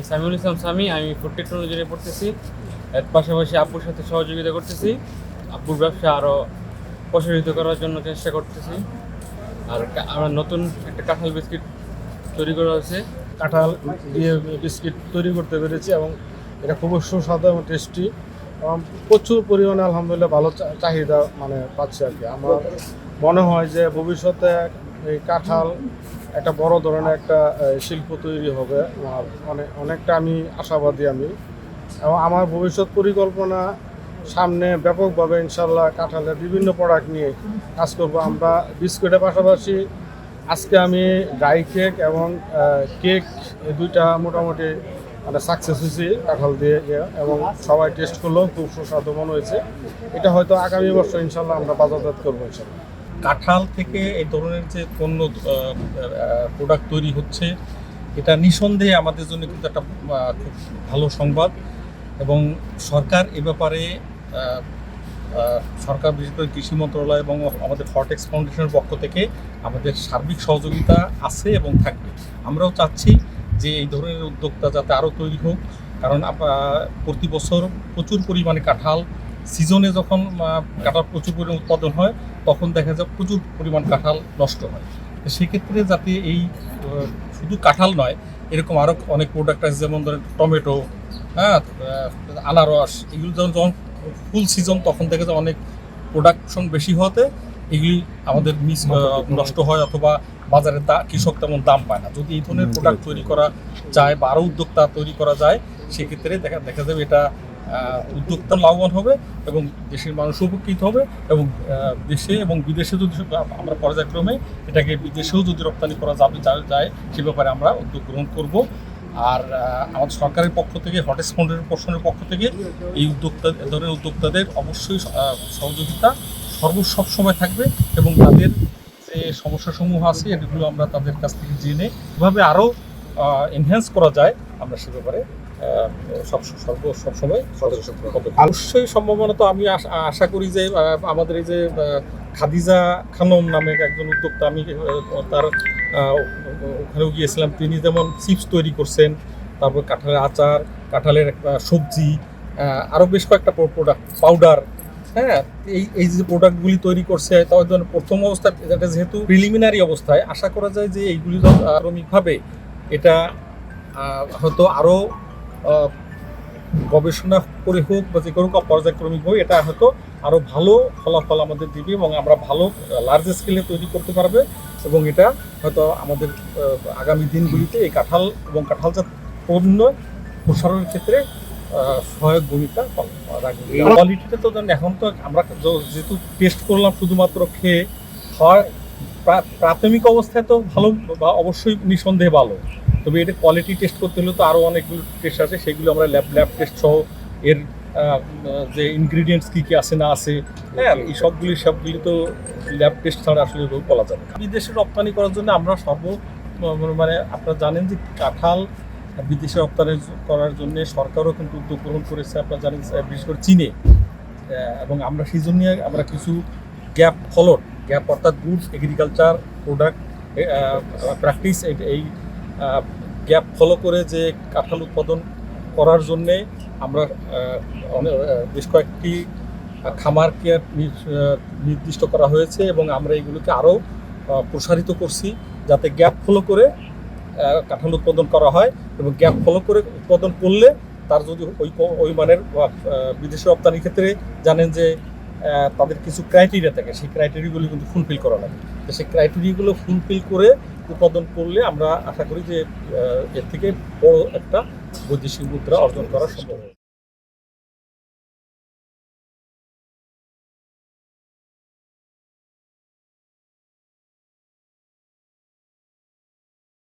সামিউল ইসলাম সামি, আমি ফুড টেকনোলজিতে পড়তেছি। এর পাশাপাশি আব্বুর সাথে সহযোগিতা করতেছি, আব্বুর ব্যবসা আরও প্রসারিত করার জন্য চেষ্টা করতেছি। আর আমরা নতুন একটা কাঁঠাল বিস্কিট তৈরি করা হয়েছে। কাঁঠাল দিয়ে বিস্কিট তৈরি করতে পেরেছি এবং এটা খুবই সুস্বাদু এবং টেস্টি এবং প্রচুর পরিমাণে আলহামদুলিল্লাহ ভালো চাহিদা পাচ্ছি আর কি। আমার মনে হয় যে ভবিষ্যতে এই কাঁঠাল একটা বড় ধরনের একটা শিল্প তৈরি হবে। আর অনেকটা আমি আশাবাদী এবং আমার ভবিষ্যৎ পরিকল্পনা সামনে ব্যাপকভাবে ইনশাল্লাহ কাঁঠালের বিভিন্ন প্রোডাক্ট নিয়ে কাজ করব। আমরা বিস্কুটের পাশাপাশি আজকে আমি ড্রাই কেক এবং কেক এই দুইটা মোটামুটি সাকসেস হয়েছি কাঁঠাল দিয়ে এবং সবাই টেস্ট করলেও খুব সুস্বাদু মনে হয়েছে। এটা হয়তো আগামী বছর ইনশাল্লাহ আমরা বাজারজাত করবো ইনশাল্লাহ। কাঁঠাল থেকে এই ধরনের যে পণ্য প্রোডাক্ট তৈরি হচ্ছে, এটা নিঃসন্দেহে আমাদের জন্য কিন্তু একটা খুব ভালো সংবাদ। এবং সরকার এ ব্যাপারে সরকার বিশেষ করে কৃষি মন্ত্রণালয় এবং আমাদের ফরটেক্স ফাউন্ডেশনের পক্ষ থেকে আমাদের সার্বিক সহযোগিতা আছে এবং থাকবে। আমরাও চাচ্ছি যে এই ধরনের উদ্যোক্তা যাতে আরও তৈরি হোক, কারণ প্রতি বছর প্রচুর পরিমাণে কাঁঠাল সিজনে যখন কাঁঠাল প্রচুর পরিমাণ উৎপাদন হয় তখন দেখা যায় প্রচুর পরিমাণ কাঁঠাল নষ্ট হয়। তো সেক্ষেত্রে যাতে এই শুধু কাঁঠাল নয়, এরকম আরও অনেক প্রোডাক্ট আছে, যেমন ধরেন টমেটো, আনারস, এগুলো যখন ফুল সিজন তখন দেখা যায় অনেক প্রোডাকশন বেশি হওয়াতে এগুলি আমাদের নষ্ট হয় অথবা বাজারে কৃষক তেমন দাম পায় না। যদি এই ধরনের প্রোডাক্ট তৈরি করা যায় বা আরও উদ্যোক্তা তৈরি করা যায়, সেক্ষেত্রে দেখা যাবে এটা উদ্যোক্তা লাভবান হবে এবং দেশের মানুষ উপকৃত হবে এবং দেশে এবং বিদেশে যদি আমরা পর্যায়ক্রমে এটাকে বিদেশেও যদি রপ্তানি করা যায় সে ব্যাপারে আমরা উদ্যোগ গ্রহণ করব। আর আমাদের সরকারের পক্ষ থেকে হটেক্স ফাউন্ডেশনের পক্ষ থেকে এই ধরনের উদ্যোক্তাদের অবশ্যই সহযোগিতা সব সময় থাকবে এবং তাদের যে সমস্যাসমূহ আছে এগুলো আমরা তাদের কাছ থেকে জেনে এভাবে আরও এনহ্যান্স করা যায় আমরা সে ব্যাপারে সবসময় অবশ্যই সম্ভাবনা তো আমি আশা করি যে আমাদের এই যে খাদিজা খানম নামে একজন উদ্যোক্তা, আমি তার ওখানেও গিয়েছিলাম, তিনি যেমন চিপস তৈরি করছেন, তারপর কাঁঠালের আচার, কাঁঠালের সবজি, আরও বেশ কয়েকটা প্রোডাক্ট, পাউডার, এই যে প্রোডাক্টগুলি তৈরি করছে, তাদের প্রথম অবস্থায় এটা যেহেতু প্রিলিমিনারি অবস্থায়, আশা করা যায় যে এইগুলি প্রাথমিকভাবে এটা হয়তো আরও গবেষণা করে হোক বা যে কোনো পর্যায়ক্রমিক হোক, এটা হয়তো আরও ভালো ফলাফল আমাদের দিবে এবং আমরা ভালো লার্জ স্কেলে তৈরি করতে পারবে এবং এটা হয়তো আমাদের আগামী দিনগুলিতে এই কাঁঠাল এবং কাঁঠালজাত পণ্য প্রসারণের ক্ষেত্রে সহায়ক ভূমিকা রাখবে। কোয়ালিটিটা তো এখন তো আমরা যেহেতু টেস্ট করলাম শুধুমাত্র খেয়ে, হয় প্রাথমিক অবস্থায় তো ভালো বা অবশ্যই নিঃসন্দেহে ভালো, তবে এটা কোয়ালিটি টেস্ট করতে হলে তো আরও অনেকগুলো টেস্ট আছে, সেগুলো আমরা ল্যাব টেস্ট সহ এর যে ইনগ্রিডিয়েন্টস কী কী আছে না আছে, এই সবগুলি তো ল্যাব টেস্ট ছাড়া আসলে বলা যাবে না। বিদেশে রপ্তানি করার জন্য আমরা আপনারা জানেন যে কাঁঠাল বিদেশে রপ্তানি করার জন্য সরকারও কিন্তু উদ্যোগ গ্রহণ করেছে, আপনারা জানেন, বিশেষ করে চীনে। এবং আমরা সেই জন্য আমরা কিছু গ্যাপ অর্থাৎ গুডস এগ্রিকালচার প্রোডাক্ট প্র্যাকটিস, এই গ্যাপ ফলো করে যে কাঁঠাল উৎপাদন করার জন্যে আমরা বেশ কয়েকটি খামারকে নির্দিষ্ট করা হয়েছে এবং আমরা এগুলোকে আরও প্রসারিত করছি যাতে গ্যাপ ফলো করে কাঁঠাল উৎপাদন করা হয় এবং গ্যাপ ফলো করে উৎপাদন করলে তার যদি ওই মানের বিদেশে রপ্তানির ক্ষেত্রে জানেন যে তাদের কিছু ক্রাইটেরিয়া থাকে, সেই ক্রাইটেরিয়াগুলো কিন্তু ফুলফিল করা লাগে। তো সেই ক্রাইটেরিয়াগুলো ফুলফিল করে উৎপাদন করলে আমরা আশা করি যে এর থেকে বড় একটা বৈদেশিক মুদ্রা অর্জন করা সম্ভব হবে।